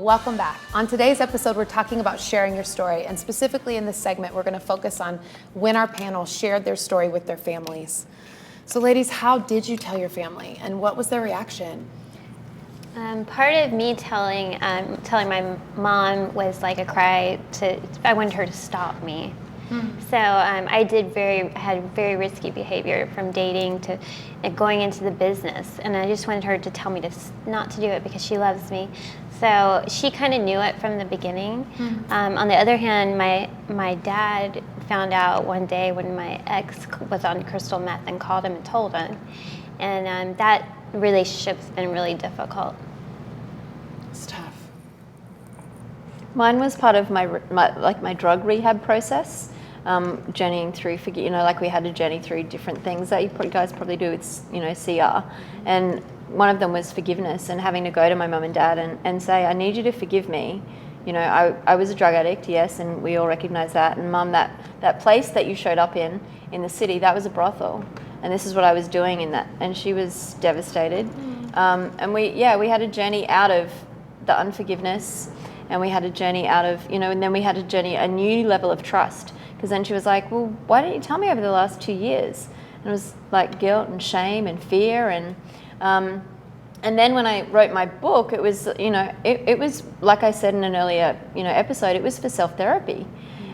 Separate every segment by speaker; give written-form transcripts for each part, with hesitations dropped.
Speaker 1: Welcome back. On today's episode, we're talking about sharing your story, and specifically in this segment, we're going to focus on when our panel shared their story with their families. So ladies, how did you tell your family, and what was their reaction?
Speaker 2: Part of me telling my mom was like a cry I wanted her to stop me. So I had very risky behavior, from dating to going into the business, and I just wanted her to tell me not to do it because she loves me. So she kind of knew it from the beginning. On the other hand, my dad found out one day when my ex was on crystal meth and called him and told him, and that relationship's been really difficult.
Speaker 1: It's tough.
Speaker 3: Mine was part of my drug rehab process, journeying through, like we had to journey through different things that you guys probably do with, CR. And one of them was forgiveness, and having to go to my mum and dad and say, I need you to forgive me. I was a drug addict, yes, and we all recognize that. And Mum, that place that you showed up in the city, that was a brothel. And this is what I was doing in that. And she was devastated. And we had a journey out of the unforgiveness, and we had a journey out of, and then we had a new level of trust. Because then she was like, well, why didn't you tell me over the last 2 years? And it was like guilt and shame and fear. And then when I wrote my book, it was, it was, like I said in an earlier, episode, it was for self-therapy.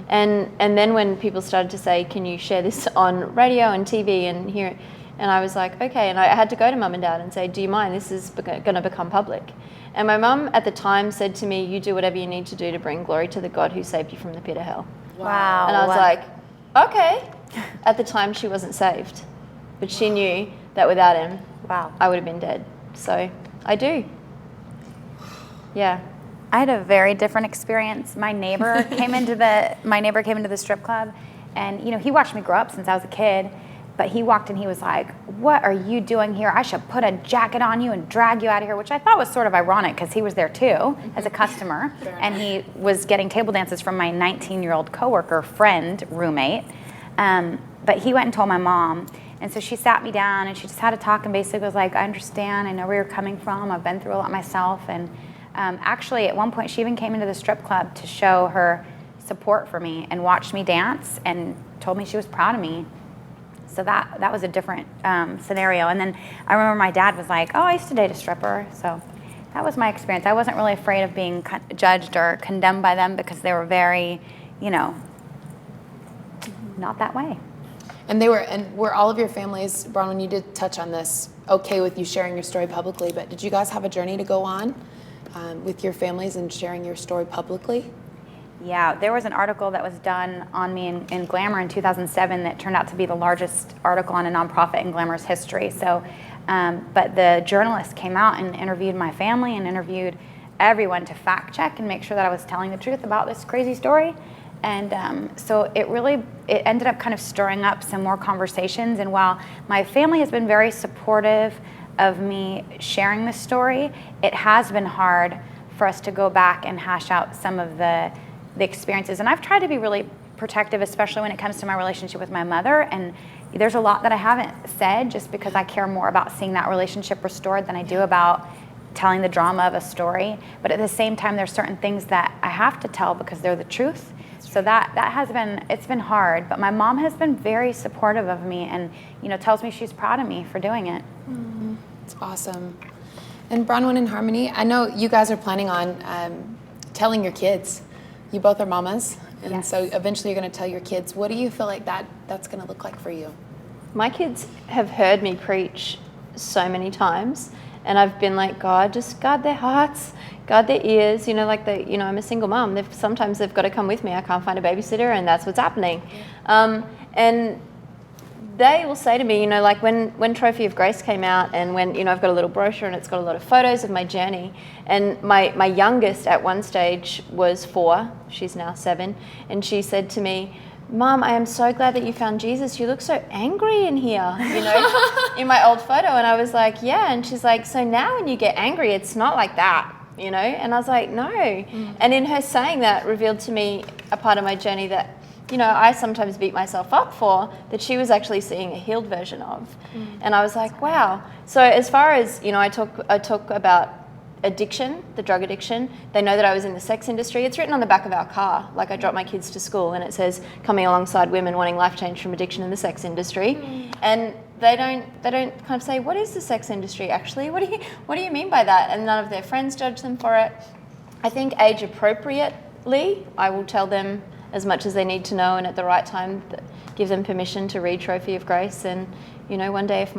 Speaker 3: And then when people started to say, can you share this on radio and TV and hear it? And I was like, okay. And I had to go to Mum and Dad and say, do you mind? This is going to become public. And my mum at the time said to me, you do whatever you need to do to bring glory to the God who saved you from the pit of hell.
Speaker 1: Wow.
Speaker 3: And I was like, okay. At the time, she wasn't saved. But she knew that without him, I would have been dead. So I do. Yeah.
Speaker 4: I had a very different experience. My neighbor came into the strip club, and he watched me grow up since I was a kid. But he walked in, he was like, what are you doing here? I should put a jacket on you and drag you out of here, which I thought was sort of ironic because he was there too as a customer. And he was getting table dances from my 19-year-old coworker, friend, roommate. But he went and told my mom. And so she sat me down and she just had a talk and basically was like, I understand, I know where you're coming from. I've been through a lot myself. And actually at one point she even came into the strip club to show her support for me and watched me dance and told me she was proud of me. So that was a different scenario. And then I remember my dad was like, oh, I used to date a stripper. So that was my experience. I wasn't really afraid of being judged or condemned by them because they were very, not that way.
Speaker 1: And were all of your families, Brownen, you did touch on this, okay with you sharing your story publicly, but did you guys have a journey to go on with your families and sharing your story publicly?
Speaker 4: Yeah, there was an article that was done on me in Glamour in 2007 that turned out to be the largest article on a nonprofit in Glamour's history. So, but the journalist came out and interviewed my family and interviewed everyone to fact check and make sure that I was telling the truth about this crazy story. And so it ended up kind of stirring up some more conversations. And while my family has been very supportive of me sharing this story, it has been hard for us to go back and hash out some of the experiences. And I've tried to be really protective, especially when it comes to my relationship with my mother. And there's a lot that I haven't said just because I care more about seeing that relationship restored than I do about telling the drama of a story. But at the same time, there's certain things that I have to tell because they're the truth. So it's been hard, but my mom has been very supportive of me and, tells me she's proud of me for doing it.
Speaker 1: Mm-hmm. It's awesome. And Brownen and Harmony, I know you guys are planning on telling your kids. You both are mamas, and
Speaker 4: yes.
Speaker 1: So eventually you're going to tell your kids. What do you feel like that's going to look like for you?
Speaker 3: My kids have heard me preach so many times, and I've been like, God, just guard their hearts, guard their ears. I'm a single mom. Sometimes they've got to come with me. I can't find a babysitter, and that's what's happening. And they will say to me, when Trophy of Grace came out, and when, I've got a little brochure and it's got a lot of photos of my journey. And my youngest at one stage was 4, she's now 7, and she said to me, Mom, I am so glad that you found Jesus. You look so angry in here, in my old photo. And I was like, yeah. And she's like, so now when you get angry, it's not like that, And I was like, no. And in her saying that revealed to me a part of my journey that, I sometimes beat myself up for, that she was actually seeing a healed version of. And I was like, wow. So as far as, I talk about addiction, the drug addiction. They know that I was in the sex industry. It's written on the back of our car. Like I drop my kids to school and it says, coming alongside women wanting life change from addiction in the sex industry. And they don't kind of say, what is the sex industry actually? What do you mean by that? And none of their friends judge them for it. I think age appropriately, I will tell them as much as they need to know, and at the right time give them permission to read Trophy of Grace. And you know, one day if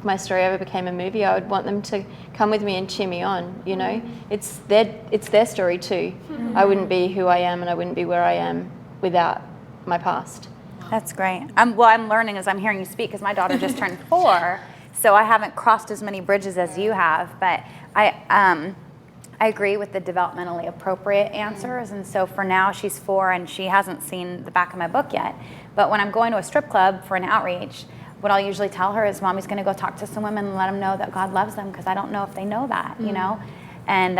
Speaker 3: my story ever became a movie, I would want them to come with me and cheer me on. You know, it's their story too. I wouldn't be who I am and I wouldn't be where I am without my past.
Speaker 4: That's great. Well, I'm learning as I'm hearing you speak, because my daughter just turned 4, so I haven't crossed as many bridges as you have. But I agree with the developmentally appropriate answers, and so for now she's 4 and she hasn't seen the back of my book yet. But when I'm going to a strip club for an outreach, what I'll usually tell her is, Mommy's going to go talk to some women and let them know that God loves them, because I don't know if they know that, you know. And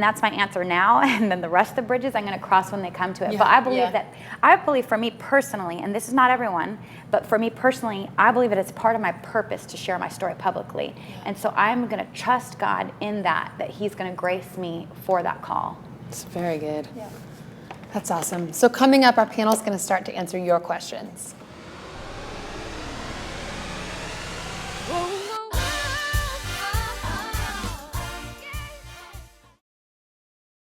Speaker 4: that's my answer now, and then the rest of the bridges I'm going to cross when they come to it. But I believe for me personally, and this is not everyone, but for me personally, I believe that it's part of my purpose to share my story publicly. And so I'm going to trust God in that He's going to grace me for that call.
Speaker 1: It's very good. Yeah. That's awesome. So coming up, our panel is going to start to answer your questions.
Speaker 5: Whoa.